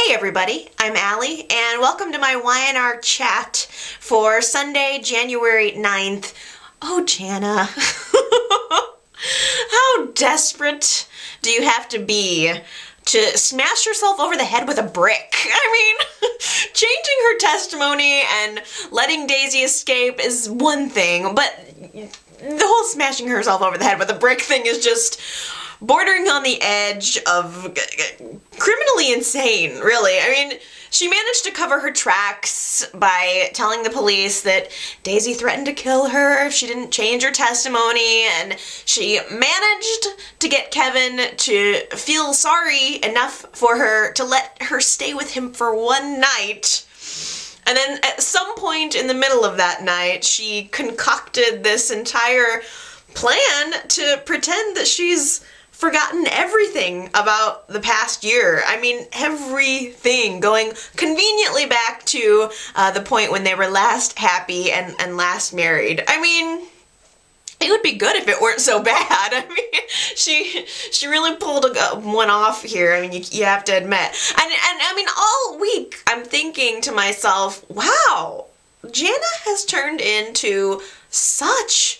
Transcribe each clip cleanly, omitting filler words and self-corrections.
Hey everybody, I'm Allie, and welcome to my YNR chat for Sunday, January 9th. Oh, Jana, how desperate do you have to be to smash yourself over the head with a brick? I mean, changing her testimony and letting Daisy escape is one thing, but the whole smashing herself over the head with a brick thing is just bordering on the edge of criminally insane, really. I mean, she managed to cover her tracks by telling the police that Daisy threatened to kill her if she didn't change her testimony, and she managed to get Kevin to feel sorry enough for her to let her stay with him for one night. And then at some point in the middle of that night, she concocted this entire plan to pretend that she's forgotten everything about the past year. I mean, everything, going conveniently back to the point when they were last happy and last married. I mean, it would be good if it weren't so bad. I mean, she really pulled one off here. I mean, you have to admit. And I mean, all week I'm thinking to myself, wow, Jana has turned into such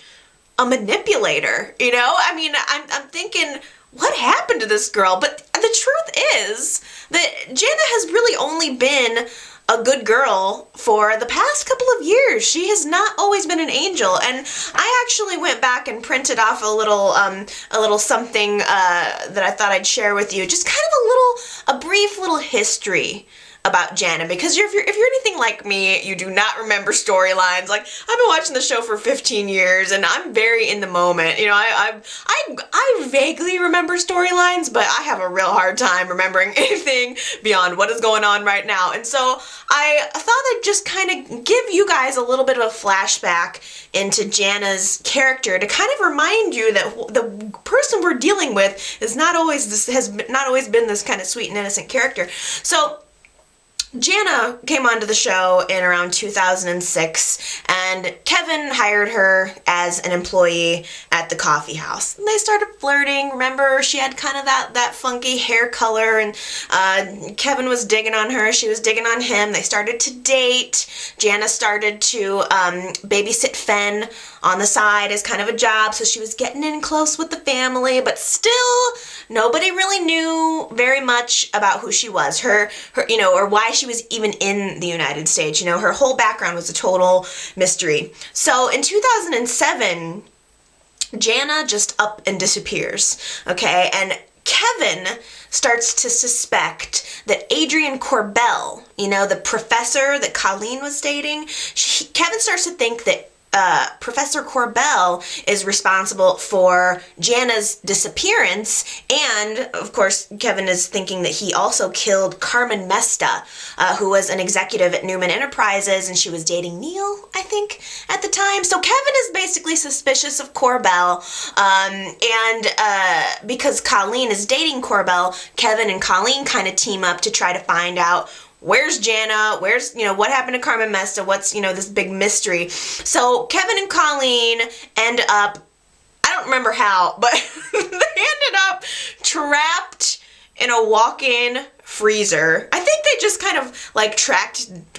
a manipulator, you know? I mean, I'm thinking, what happened to this girl? But the truth is that Jana has really only been a good girl for the past couple of years. She has not always been an angel, and I actually went back and printed off a little something that I thought I'd share with you. Just kind of a brief little history about Jana, because if you're anything like me, you do not remember storylines. Like, I've been watching the show for 15 years, and I'm very in the moment. You know, I vaguely remember storylines, but I have a real hard time remembering anything beyond what is going on right now. And so I thought I'd just kind of give you guys a little bit of a flashback into Jana's character to kind of remind you that the person we're dealing with has not always been this kind of sweet and innocent character. So Jana came onto the show in around 2006, and Kevin hired her as an employee at the coffee house. And they started flirting. Remember, she had kind of that funky hair color, and Kevin was digging on her. She was digging on him. They started to date. Jana started to babysit Fen on the side as kind of a job, so she was getting in close with the family, but still nobody really knew very much about who she was, her or why she was even in the United States. You know, her whole background was a total mystery. So in 2007, Jana just up and disappears, okay? And Kevin starts to suspect that Adrian Corbell, you know, the professor that Colleen was dating, Kevin starts to think that Professor Corbell is responsible for Jana's disappearance, and of course Kevin is thinking that he also killed Carmen Mesta, who was an executive at Newman Enterprises, and she was dating Neil, I think, at the time. So Kevin is basically suspicious of Corbell, and because Colleen is dating Corbell, Kevin and Colleen kind of team up to try to find out where's Jana, what happened to Carmen Mesta, what's, this big mystery. So Kevin and Colleen end up, I don't remember how, but they ended up trapped in a walk-in freezer. I think they just kind of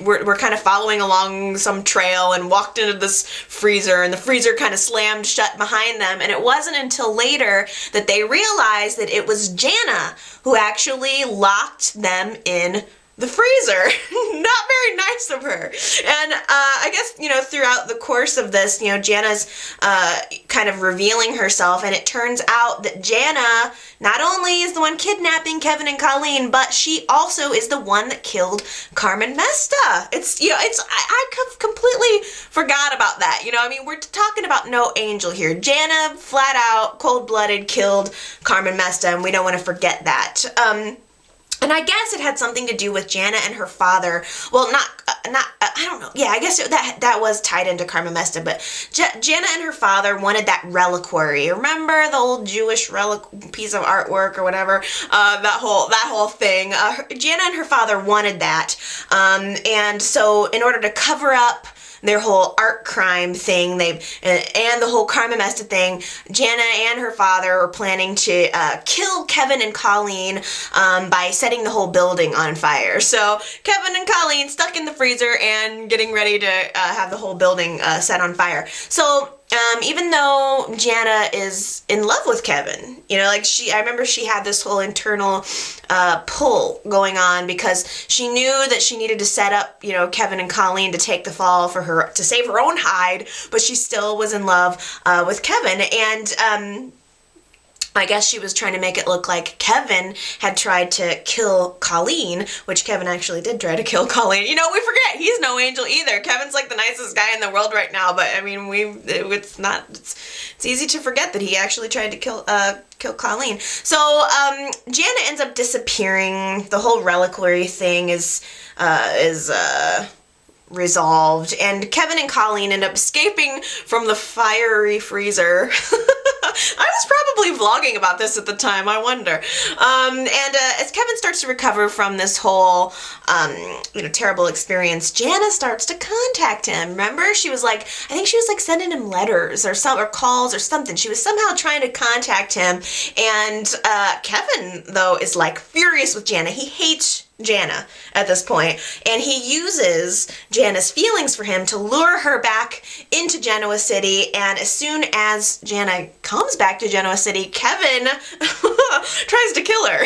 were kind of following along some trail and walked into this freezer, and the freezer kind of slammed shut behind them. And it wasn't until later that they realized that it was Jana who actually locked them in the freezer. Not very nice of her. And I guess, throughout the course of this, Jana's kind of revealing herself, and it turns out that Jana not only is the one kidnapping Kevin and Colleen, but she also is the one that killed Carmen Mesta. I completely forgot about that. We're talking about no angel here. Jana, flat out, cold-blooded, killed Carmen Mesta, and we don't want to forget that. And I guess it had something to do with Jana and her father. Well, I don't know. Yeah, I guess that was tied into Carmen Mesta, but Jana and her father wanted that reliquary. Remember the old Jewish piece of artwork or whatever? That whole thing. Jana and her father wanted that. And so in order to cover up their whole art crime thing, and the whole crime Amesta thing, Jana and her father are planning to kill Kevin and Colleen by setting the whole building on fire. So Kevin and Colleen stuck in the freezer and getting ready to have the whole building set on fire. So even though Jana is in love with Kevin, I remember she had this whole internal pull going on because she knew that she needed to set up, Kevin and Colleen to take the fall for her, to save her own hide, but she still was in love with Kevin. And I guess she was trying to make it look like Kevin had tried to kill Colleen, which Kevin actually did try to kill Colleen. We forget he's no angel either. Kevin's like the nicest guy in the world right now, but I mean, it's easy to forget that he actually tried to kill Colleen. So Jana ends up disappearing. The whole reliquary thing is resolved, and Kevin and Colleen end up escaping from the fiery freezer. I was probably vlogging about this at the time, I wonder. As Kevin starts to recover from this whole, terrible experience, Jana starts to contact him. Remember? She was like, sending him letters or calls or something. She was somehow trying to contact him. And Kevin, though, is like furious with Jana. He hates Jana at this point, and he uses Jana's feelings for him to lure her back into Genoa City. And as soon as Jana comes back to Genoa City, Kevin tries to kill her.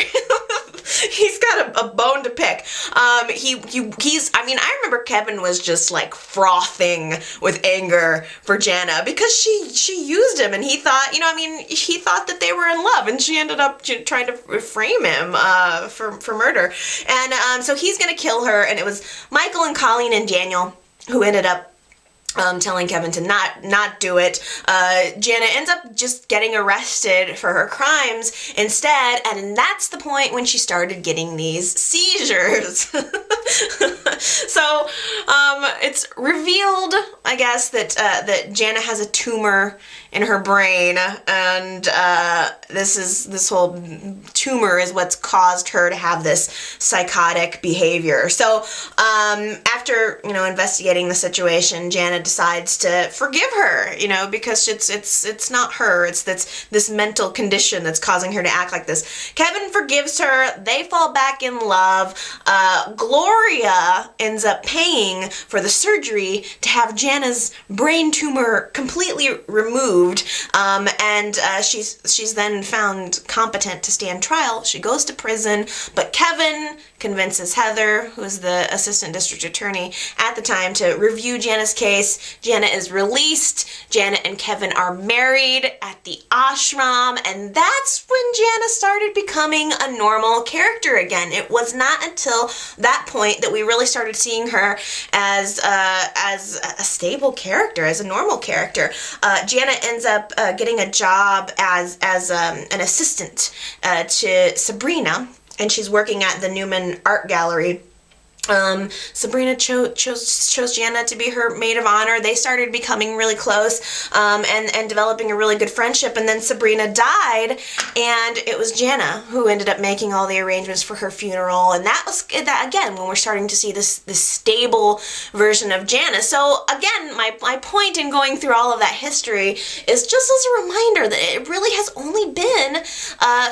He's got a bone to pick. I remember Kevin was just like frothing with anger for Jana because she used him, and he thought, he thought that they were in love, and she ended up trying to frame him for murder. And so he's going to kill her, and it was Michael and Colleen and Daniel who ended up telling Kevin to not do it. Jana ends up just getting arrested for her crimes instead, and that's the point when she started getting these seizures. So it's revealed, I guess, that Jana has a tumor in her brain, and this whole tumor is what's caused her to have this psychotic behavior. So after investigating the situation, Jana decides to forgive her, because it's not her, it's this mental condition that's causing her to act like this. Kevin forgives her. They fall back in love. Gloria ends up paying for the surgery to have Jana's brain tumor completely removed, and she's then found competent to stand trial. She goes to prison, but Kevin convinces Heather, who is the assistant district attorney at the time, to review Jana's case. Jana is released. Jana and Kevin are married at the ashram, and that's when Jana started becoming a normal character again. It was not until that point that we really started seeing her as a stable character, as a normal character. Jana ends up getting a job as an assistant to Sabrina, and she's working at the Newman Art Gallery. Sabrina chose Jana to be her maid of honor. They started becoming really close, and developing a really good friendship. And then Sabrina died, and it was Jana who ended up making all the arrangements for her funeral. And that was that again when we're starting to see this stable version of Jana. So again, my point in going through all of that history is just as a reminder that it really has only been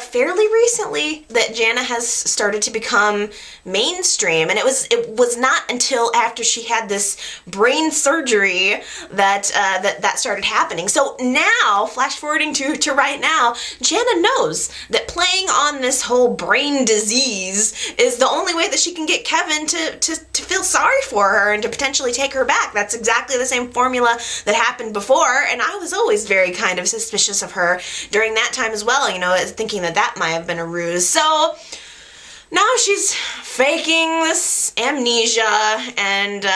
fairly recently that Jana has started to become mainstream, and it was not until after she had this brain surgery that started happening. So now, flash forwarding to right now, Jana knows that playing on this whole brain disease is the only way that she can get Kevin to feel sorry for her and to potentially take her back. That's exactly the same formula that happened before, and I was always very kind of suspicious of her during that time as well, thinking that might have been a ruse. So now she's faking this amnesia, and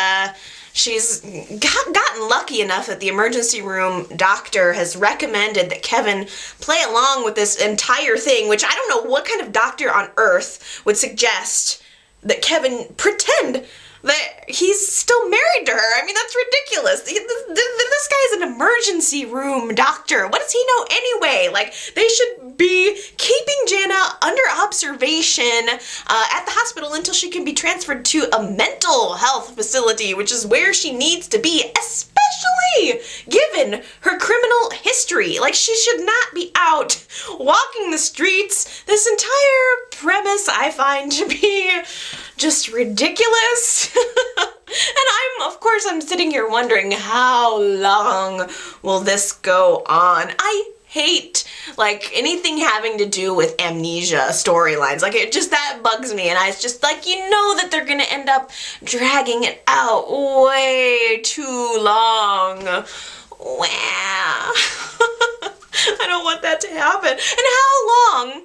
she's gotten lucky enough that the emergency room doctor has recommended that Kevin play along with this entire thing, which I don't know what kind of doctor on earth would suggest that Kevin pretend that he's still married to her. I mean, that's ridiculous. This guy's an emergency room doctor. What does he know anyway? Like, they should be keeping Jana under observation at the hospital until she can be transferred to a mental health facility, which is where she needs to be, especially given her criminal history. Like, she should not be out walking the streets. This entire premise I find to be just ridiculous. And I'm sitting here wondering, how long will this go on? I hate, like, anything having to do with amnesia storylines. Like, that bugs me, and it's just like, that they're gonna end up dragging it out way too long. Wow. I don't want that to happen. And how long,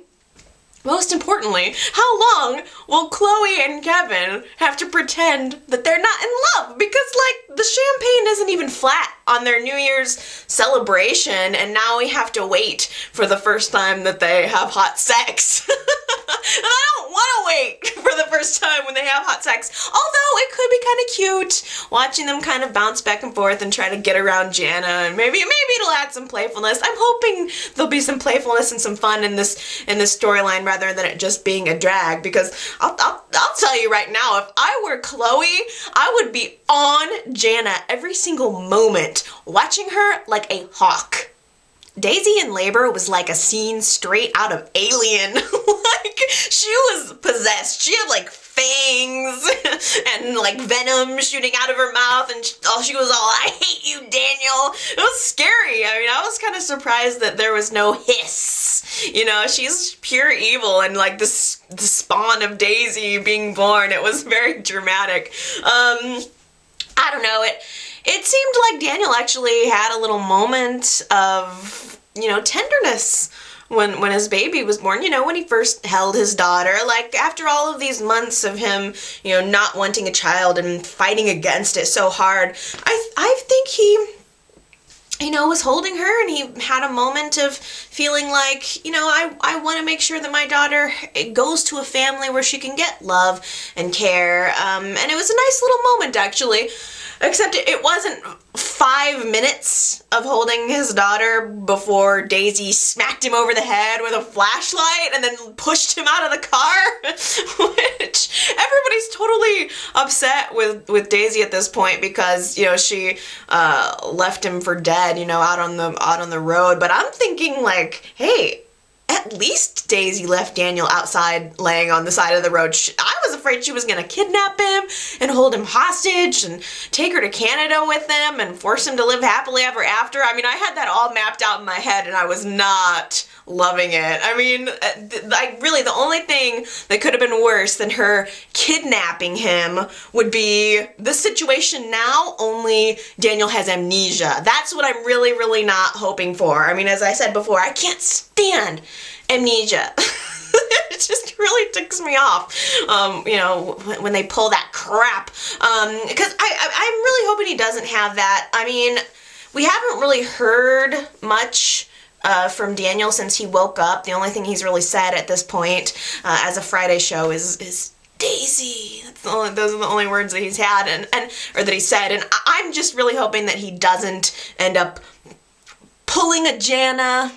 most importantly, how long will Chloe and Kevin have to pretend that they're not in love? Because, like, the champagne isn't even flat on their New Year's celebration, and now we have to wait for the first time that they have hot sex. And I don't want to wait for the first time when they have hot sex, although it could be kind of cute watching them kind of bounce back and forth and try to get around Jana, and maybe it'll add some playfulness. I'm hoping there'll be some playfulness and some fun in this storyline rather than it just being a drag, because I'll tell you right now, if I were Chloe, I would be on Jana every single moment, watching her like a hawk. Daisy in labor was like a scene straight out of Alien. Like, she was possessed. She had, like, fangs and, like, venom shooting out of her mouth, and she was all, "I hate you, Daniel." It was scary. I mean, I was kind of surprised that there was no hiss. She's pure evil, and, like, the spawn of Daisy being born, it was very dramatic. I don't know, it seemed like Daniel actually had a little moment of, tenderness when his baby was born, when he first held his daughter. Like, after all of these months of him, not wanting a child and fighting against it so hard, I think he, was holding her, and he had a moment of feeling like, I want to make sure that my daughter goes to a family where she can get love and care. And it was a nice little moment, actually. Except it wasn't 5 minutes of holding his daughter before Daisy smacked him over the head with a flashlight and then pushed him out of the car, which everybody's totally upset with Daisy at this point because, she left him for dead, out on the road. But I'm thinking, like, hey, at least Daisy left Daniel outside laying on the side of the road. I was afraid she was going to kidnap him and hold him hostage and take her to Canada with them and force him to live happily ever after. I mean, I had that all mapped out in my head, and I was not loving it. I mean, really, the only thing that could have been worse than her kidnapping him would be the situation now, only Daniel has amnesia. That's what I'm really, really not hoping for. I mean, as I said before, I can't stand amnesia. It just really ticks me off, when they pull that crap. Because I'm really hoping he doesn't have that. I mean, we haven't really heard much from Daniel since he woke up. The only thing he's really said at this point as a Friday show is Daisy. Those are the only words that he's had or that he said. And I'm just really hoping that he doesn't end up pulling a Jana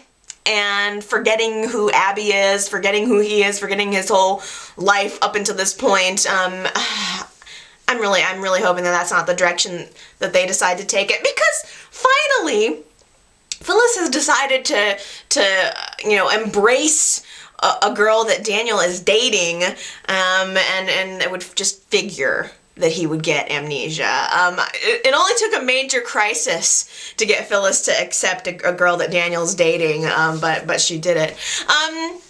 and forgetting who Abby is, forgetting who he is, forgetting his whole life up until this point. I'm really hoping that that's not the direction that they decide to take it, because finally Phyllis has decided to embrace a girl that Daniel is dating, and it would just figure that he would get amnesia. It only took a major crisis to get Phyllis to accept a girl that Daniel's dating, but she did it. Phyllis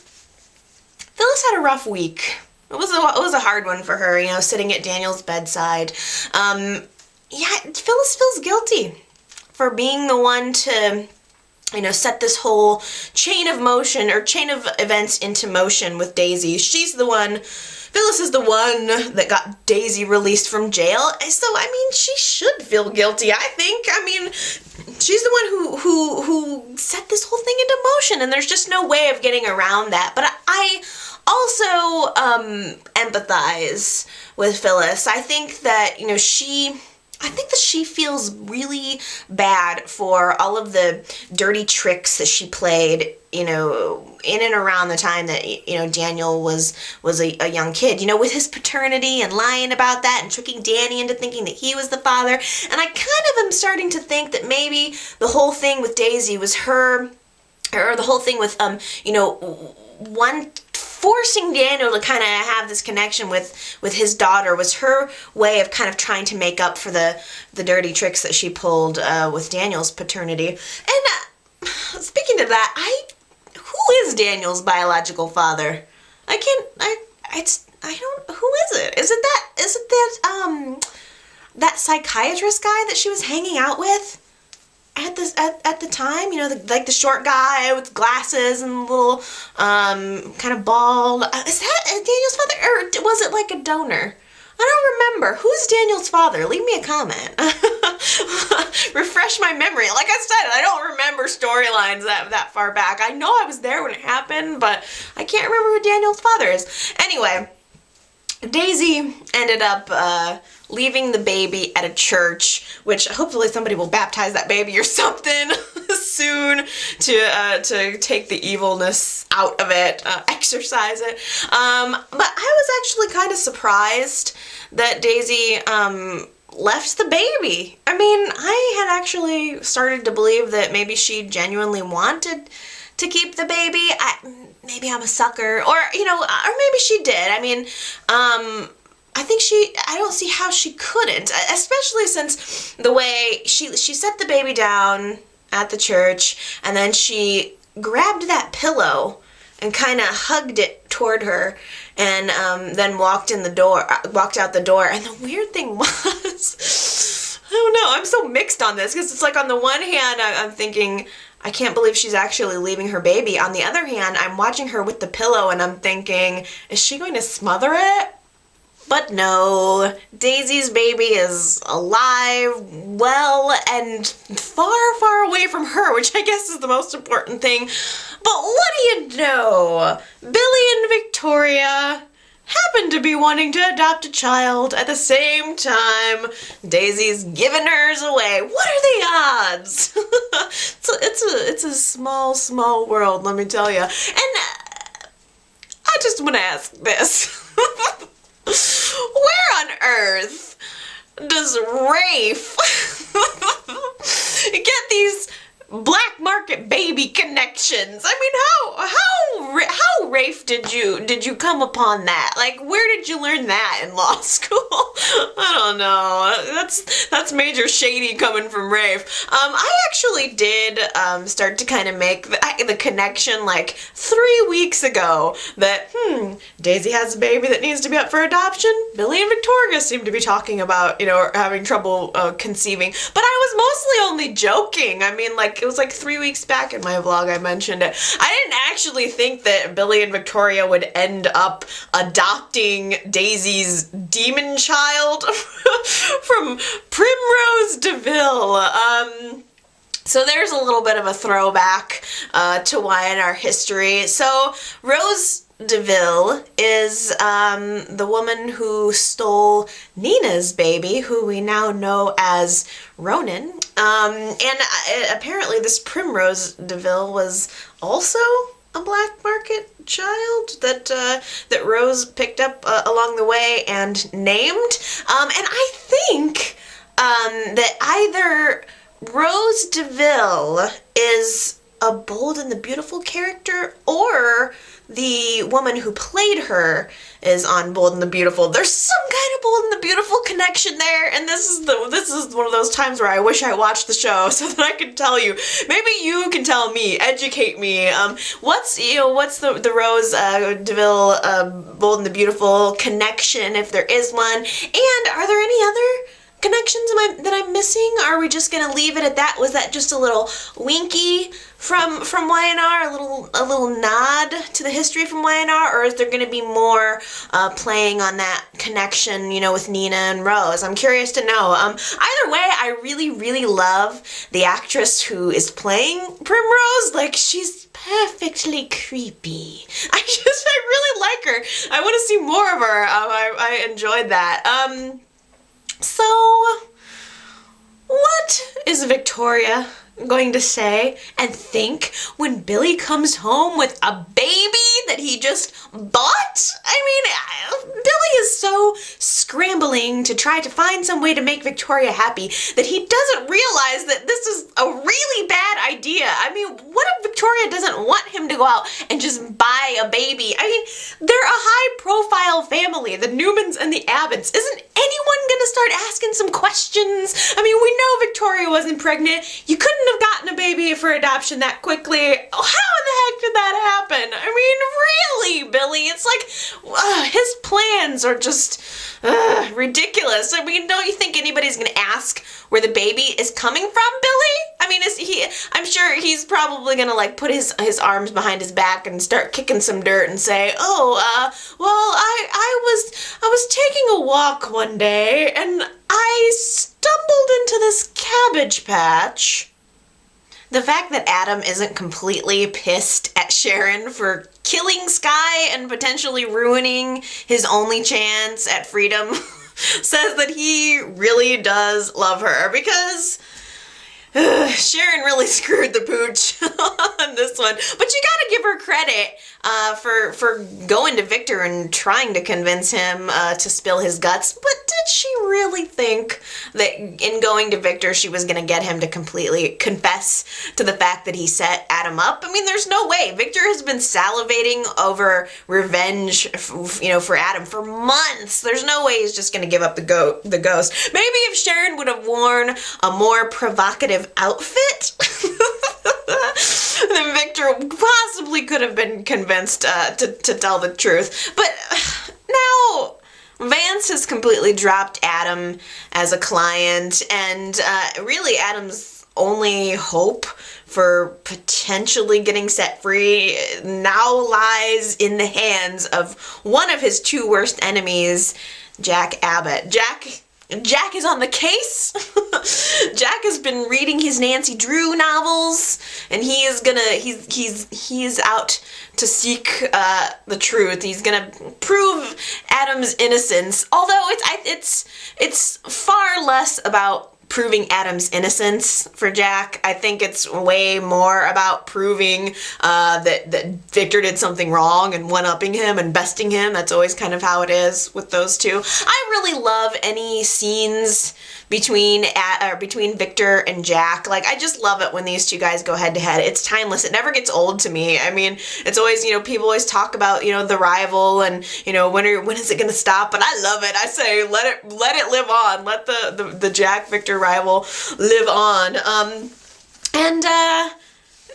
had a rough week. It was a hard one for her, sitting at Daniel's bedside. Phyllis feels guilty for being the one to set this whole chain of events into motion with Daisy. Phyllis is the one that got Daisy released from jail. So, I mean, she should feel guilty, I think. I mean, she's the one who set this whole thing into motion, and there's just no way of getting around that. But I also empathize with Phyllis. I think that, she feels really bad for all of the dirty tricks that she played, in and around the time that, Daniel was a young kid, with his paternity and lying about that and tricking Danny into thinking that he was the father. And I kind of am starting to think that maybe the whole thing with Daisy was her, or the whole thing with, forcing Daniel to kind of have this connection with his daughter was her way of kind of trying to make up for the dirty tricks that she pulled with Daniel's paternity. And speaking to that, who is Daniel's biological father? Who is it? Is it that psychiatrist guy that she was hanging out with at the time? The short guy with glasses and little kind of bald. Is that Daniel's father, or was it like a donor? I don't remember. Who's Daniel's father? Leave me a comment. Refresh my memory. Like I said, I don't remember storylines that far back. I know I was there when it happened, but I can't remember who Daniel's father is. Anyway, Daisy ended up leaving the baby at a church, which hopefully somebody will baptize that baby or something soon to take the evilness out of it, exorcise it. But I was actually kind of surprised that Daisy left the baby. I mean, I had actually started to believe that maybe she genuinely wanted to keep the baby. Maybe I'm a sucker, or maybe she did. I mean, I don't see how she couldn't, especially since the way she set the baby down at the church, and then she grabbed that pillow and kind of hugged it toward her, and then walked out the door. And the weird thing was, I don't know, I'm so mixed on this, because it's like on the one hand, I'm thinking, I can't believe she's actually leaving her baby. On the other hand, I'm watching her with the pillow and I'm thinking, is she going to smother it? But no, Daisy's baby is alive, well, and far, far away from her, which I guess is the most important thing. But what do you know? Billy and Victoria happen to be wanting to adopt a child at the same time Daisy's giving hers away. What are the odds? It's a small, small world, let me tell you. And I just want to ask this. Where on earth does Rafe get these black market baby connections? I mean, how Rafe did you come upon that? Like, where did you learn that in law school? I don't know. That's major shady coming from Rafe. I actually did start to kind of make the connection like 3 weeks ago that Daisy has a baby that needs to be up for adoption. Billy and Victoria seem to be talking about having trouble conceiving, but I was mostly only joking. I mean, like, it was like 3 weeks back in my vlog I mentioned it. I didn't actually think that Billy and Victoria would end up adopting Daisy's demon child from Primrose de Ville. So there's a little bit of a throwback to YNR history. So Rose de Ville is the woman who stole Nina's baby, who we now know as Ronin. And apparently this Primrose de Ville was also a black market child that Rose picked up along the way and named. And I think that either Rose de Ville is a Bold and the Beautiful character, or the woman who played her is on Bold and the Beautiful. There's some kind of Bold and the Beautiful connection there, and this is one of those times where I wish I watched the show so that I could tell you. Maybe you can tell me, educate me. What's the Rose de Ville Bold and the Beautiful connection, if there is one? And are there any other connections that I'm missing? Are we just gonna leave it at that? Was that just a little winky from YNR, a little nod to the history from YNR, or is there gonna be more playing on that connection, with Nina and Rose? I'm curious to know. Either way, I really, really love the actress who is playing Primrose. Like, she's perfectly creepy. I really like her. I want to see more of her. I enjoyed that. So, what is Victoria going to say and think when Billy comes home with a baby that he just bought? I mean, Billy is so scrambling to try to find some way to make Victoria happy that he doesn't realize that this is a really bad idea. I mean, what if Victoria doesn't want him to go out and just buy a baby? I mean, they're a high-profile family, the Newmans and the Abbotts. Isn't anyone gonna start asking some questions? I mean, we know Victoria wasn't pregnant. You couldn't have gotten a baby for adoption that quickly. How in the heck did that happen? I mean, really, Billy? It's like, his plans are just ridiculous. I mean, don't you think anybody's gonna ask where the baby is coming from, Billy? I mean, I'm sure he's probably gonna like put his arms behind his back and start kicking some dirt and say, well, I was taking a walk one day and I stumbled into this cabbage patch. The fact that Adam isn't completely pissed at Sharon for killing Skye and potentially ruining his only chance at freedom says that he really does love her, because Sharon really screwed the pooch on this one. But you gotta give her credit for going to Victor and trying to convince him to spill his guts. But did she really think that in going to Victor she was gonna get him to completely confess to the fact that he set Adam up? I mean, there's no way. Victor has been salivating over revenge, for Adam for months. There's no way he's just gonna give up the ghost. Maybe if Sharon would have worn a more provocative outfit, then Victor possibly could have been convinced to tell the truth. But now Vance has completely dropped Adam as a client, and really Adam's only hope for potentially getting set free now lies in the hands of one of his two worst enemies, Jack Abbott. Jack is on the case. Jack has been reading his Nancy Drew novels, and he is out to seek the truth. He's gonna prove Adam's innocence. Although it's far less about proving Adam's innocence for Jack. I think it's way more about proving that Victor did something wrong and one-upping him and besting him. That's always kind of how it is with those two. I really love any scenes between Victor and Jack. Like, I just love it when these two guys go head to head. It's timeless. It never gets old to me. I mean, it's always, people always talk about, the rival and, when is it going to stop? But I love it. I say, let it live on. Let the Jack Victor rival live on. And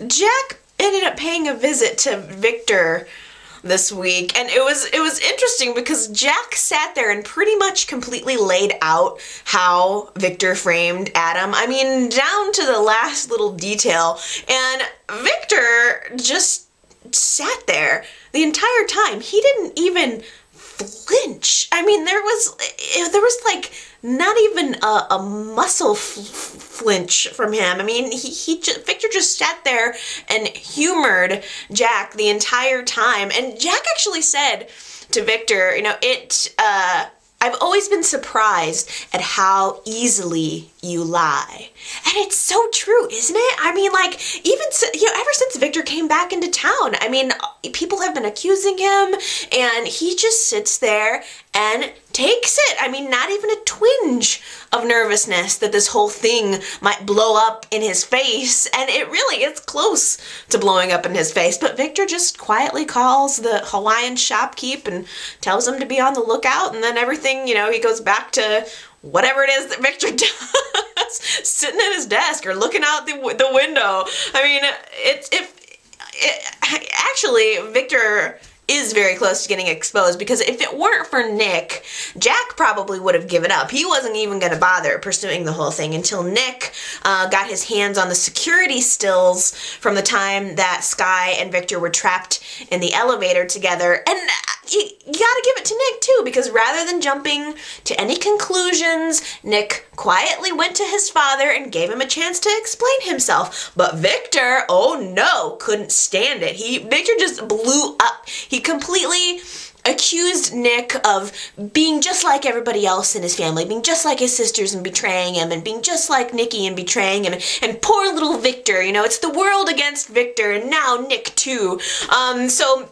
Jack ended up paying a visit to Victor this week, and it was interesting because Jack sat there and pretty much completely laid out how Victor framed Adam. I mean, down to the last little detail, and Victor just sat there the entire time. He didn't even flinch. I mean, there was like not even a muscle flinch from him. I mean, Victor just sat there and humored Jack the entire time. And Jack actually said to Victor, I've always been surprised at how easily you lie. And it's so true, isn't it? I mean, like, even, ever since Victor came back into town, I mean, people have been accusing him, and he just sits there and takes it. I mean, not even a twinge of nervousness that this whole thing might blow up in his face. And it really is close to blowing up in his face. But Victor just quietly calls the Hawaiian shopkeep and tells him to be on the lookout. And then everything, he goes back to whatever it is that Victor does, sitting at his desk or looking out the window. I mean, actually, Victor is very close to getting exposed, because if it weren't for Nick, Jack probably would have given up. He wasn't even going to bother pursuing the whole thing until Nick got his hands on the security stills from the time that Skye and Victor were trapped in the elevator together. And you gotta give it to Nick too, because rather than jumping to any conclusions, Nick quietly went to his father and gave him a chance to explain himself. But Victor, oh no, couldn't stand it. Victor just blew up. He completely accused Nick of being just like everybody else in his family, being just like his sisters and betraying him, and being just like Nikki and betraying him, and poor little Victor, it's the world against Victor, and now Nick too. So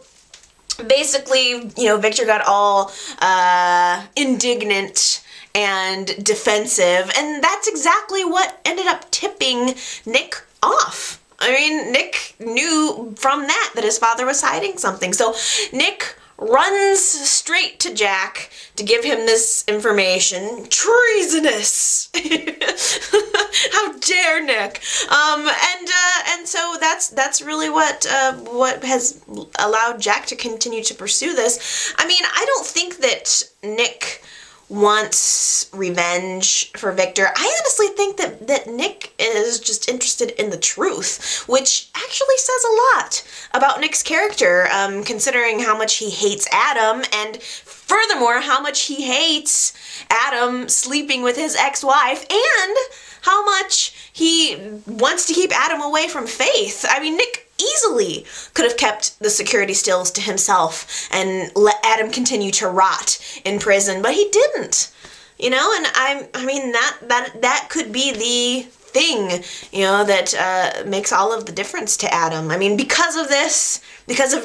basically, Victor got all indignant and defensive, and that's exactly what ended up tipping Nick off. I mean, Nick knew from that his father was hiding something. So Nick runs straight to Jack to give him this information. Treasonous! How dare Nick? And so that's really what has allowed Jack to continue to pursue this. I mean, I don't think that Nick wants revenge for Victor. I honestly think that Nick is just interested in the truth, which actually says a lot about Nick's character, considering how much he hates Adam, and furthermore, how much he hates Adam sleeping with his ex-wife, and how much he wants to keep Adam away from Faith. I mean, Nick easily could have kept the security stills to himself and let Adam continue to rot in prison, but he didn't. And I mean that could be the thing, that makes all of the difference to Adam. I mean, because of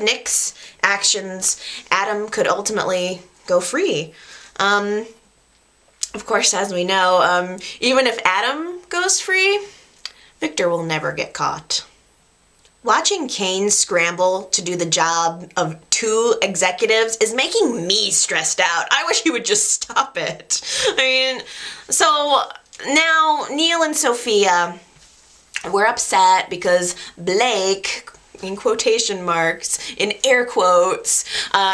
Nick's actions, Adam could ultimately go free. Of course, as we know, even if Adam goes free, Victor will never get caught. Watching Kane scramble to do the job of two executives is making me stressed out. I wish he would just stop it. I mean, so now Neil and Sophia were upset because Blake, in quotation marks, in air quotes,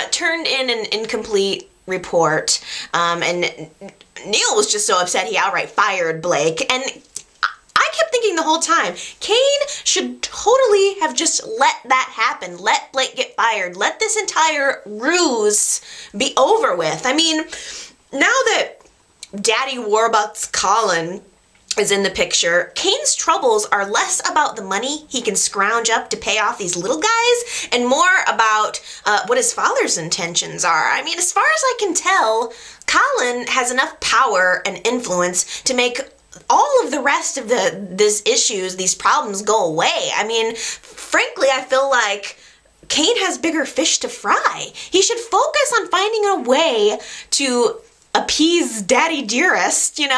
turned in an incomplete report. And Neil was just so upset he outright fired Blake. And I kept thinking the whole time, Kane should totally have just let that happen. Let Blake get fired. Let this entire ruse be over with. I mean, now that Daddy Warbucks Colin is in the picture, Kane's troubles are less about the money he can scrounge up to pay off these little guys and more about what his father's intentions are. I mean, as far as I can tell, Colin has enough power and influence to make all of the rest of these issues, these problems go away. I mean, frankly, I feel like Kane has bigger fish to fry. He should focus on finding a way to appease Daddy Dearest, and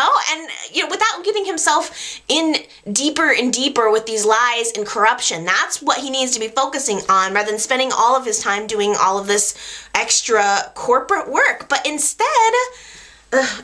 without getting himself in deeper and deeper with these lies and corruption. That's what he needs to be focusing on, rather than spending all of his time doing all of this extra corporate work. But instead,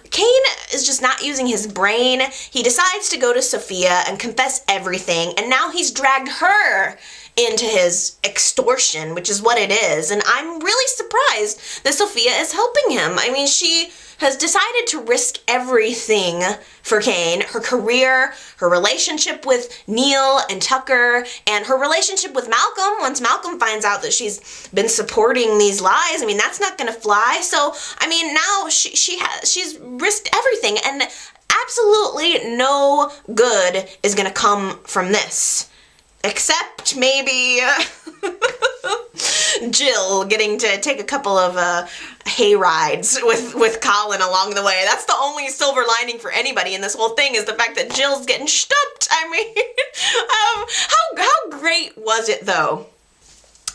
Kane is just not using his brain. He decides to go to Sophia and confess everything, and now he's dragged her into his extortion, which is what it is. And I'm really surprised that Sophia is helping him. I mean, she has decided to risk everything for Kane, her career, her relationship with Neil and Tucker, and her relationship with Malcolm. Once Malcolm finds out that she's been supporting these lies, I mean, that's not gonna fly. So, I mean, now she's risked everything, and absolutely no good is gonna come from this. Except maybe Jill getting to take a couple of hay rides with Colin along the way. That's the only silver lining for anybody in this whole thing, is the fact that Jill's getting stumped. I mean, how great was it, though,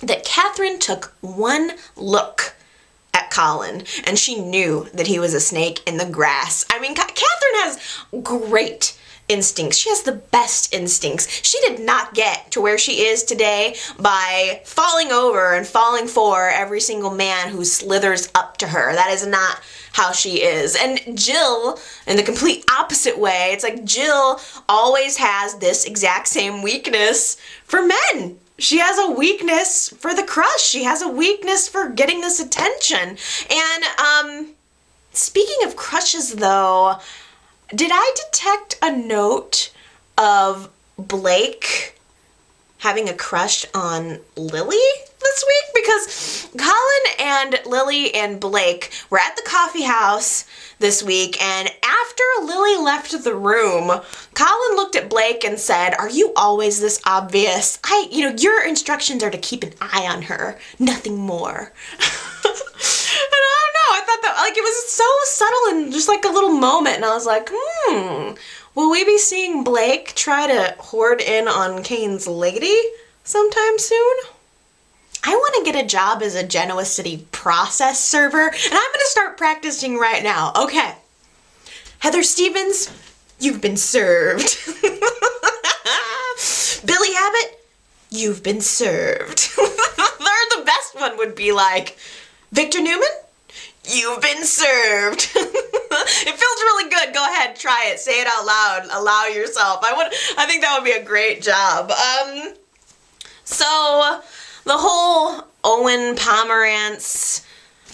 that Katherine took one look at Colin and she knew that he was a snake in the grass. I mean, Katherine has great instincts. She has the best instincts. She did not get to where she is today by falling over and falling for every single man who slithers up to her. That is not how she is. And Jill, in the complete opposite way, it's like Jill always has this exact same weakness for men. She has a weakness for the crush. She has a weakness for getting this attention. And speaking of crushes, though, did I detect a note of Blake having a crush on Lily this week, because Colin and Lily and Blake were at the coffee house this week, and after Lily left the room, Colin looked at Blake and said, "Are you always this obvious? Your instructions are to keep an eye on her, nothing more." And I don't know, I thought that, it was so subtle and just like a little moment, and I was like, will we be seeing Blake try to hoard in on Kane's lady sometime soon? I want to get a job as a Genoa City process server, and I'm going to start practicing right now. Okay. Heather Stevens, you've been served. Billy Abbott, you've been served. The best one would be like, Victor Newman, you've been served. It feels really good. Go ahead, try it. Say it out loud. Allow yourself. I think that would be a great job. So the whole Owen Pomerance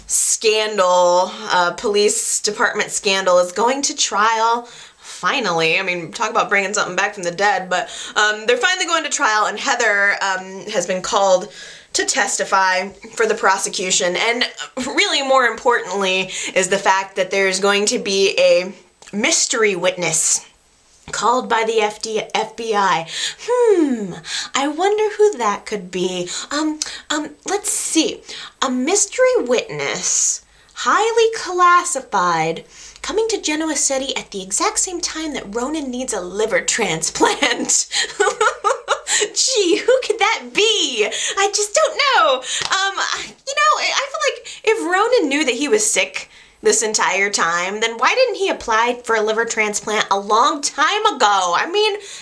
scandal, police department scandal, is going to trial. Finally, talk about bringing something back from the dead, but they're finally going to trial, and Heather has been called to testify for the prosecution. And really more importantly is the fact that there's going to be a mystery witness called by the FBI. I wonder who that could be. Let's see. A mystery witness, highly classified, coming to Genoa City at the exact same time that Ronin needs a liver transplant. Gee, who could that be? I just don't know. I feel like if Ronin knew that he was sick this entire time, then why didn't he apply for a liver transplant a long time ago?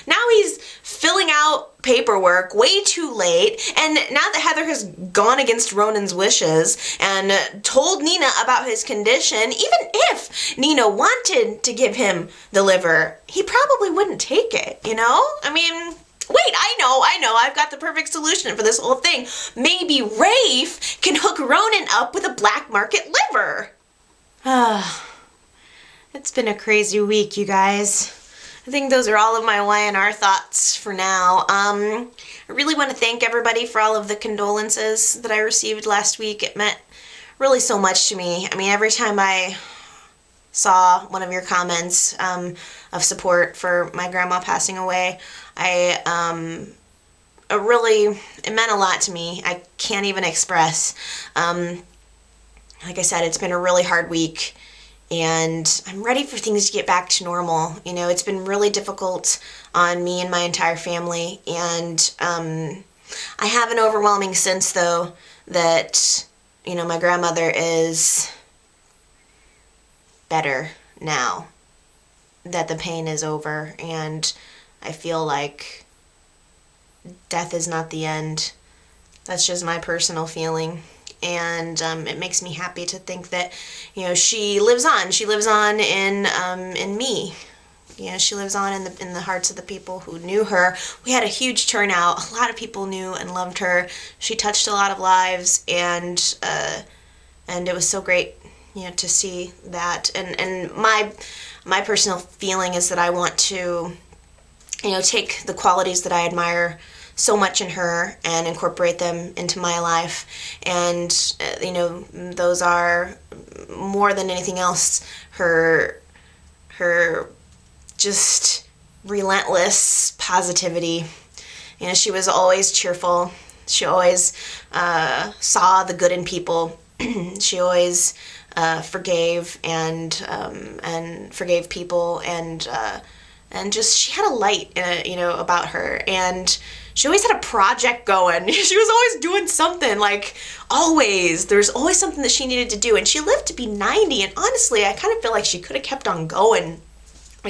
Now he's filling out paperwork way too late, and now that Heather has gone against Ronin's wishes and told Nina about his condition, even if Nina wanted to give him the liver, he probably wouldn't take it, Wait, I know, I've got the perfect solution for this whole thing. Maybe Rafe can hook Ronin up with a black market liver. It's been a crazy week, you guys. I think those are all of my YNR thoughts for now. I really want to thank everybody for all of the condolences that I received last week. It meant really so much to me. Every time I saw one of your comments of support for my grandma passing away, it meant a lot to me. I can't even express. Like I said, it's been a really hard week, and I'm ready for things to get back to normal. It's been really difficult on me and my entire family, and I have an overwhelming sense, though, that, my grandmother is better now, that the pain is over, and I feel like death is not the end. That's just my personal feeling. And it makes me happy to think that, she lives on. She lives on in me. She lives on in the hearts of the people who knew her. We had a huge turnout. A lot of people knew and loved her. She touched a lot of lives, and it was so great, to see that. And my personal feeling is that I want to, take the qualities that I admire so much in her and incorporate them into my life. And, those are, more than anything else, her just relentless positivity. She was always cheerful. She always saw the good in people. She always forgave and forgave people, and just, she had a light, about her, and she always had a project going. She was always doing something, always. There's always something that she needed to do, and she lived to be 90, and honestly, I kind of feel like she could have kept on going.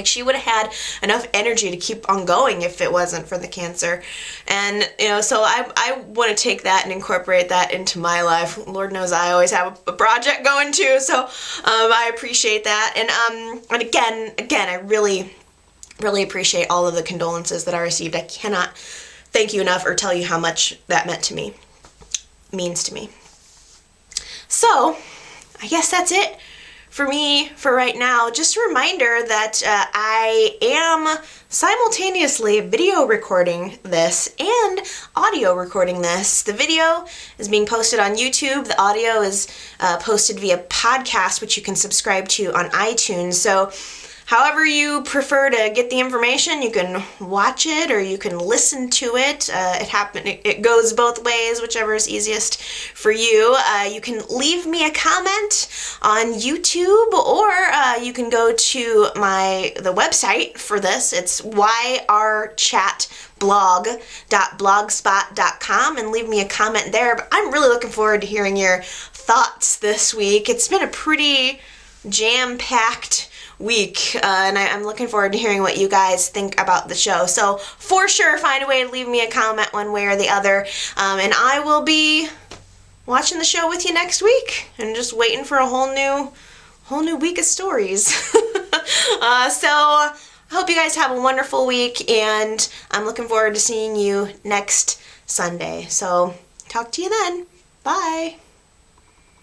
She would have had enough energy to keep on going if it wasn't for the cancer. And, so I want to take that and incorporate that into my life. Lord knows I always have a project going too, so I appreciate that. And again, I really, really appreciate all of the condolences that I received. I cannot thank you enough or tell you how much that means to me. So, I guess that's it for me for right now. Just a reminder that I am simultaneously video recording this and audio recording this. The video is being posted on YouTube. The audio is posted via podcast, which you can subscribe to on iTunes. So however you prefer to get the information, you can watch it or you can listen to it. It goes both ways, whichever is easiest for you. You can leave me a comment on YouTube, or you can go to the website for this. It's yrchatblog.blogspot.com and leave me a comment there. But I'm really looking forward to hearing your thoughts this week. It's been a pretty jam-packed week, and I'm looking forward to hearing what you guys think about the show. So for sure, find a way to leave me a comment one way or the other, and I will be watching the show with you next week and just waiting for a whole new week of stories. So I hope you guys have a wonderful week, and I'm looking forward to seeing you next Sunday. So talk to you then. Bye.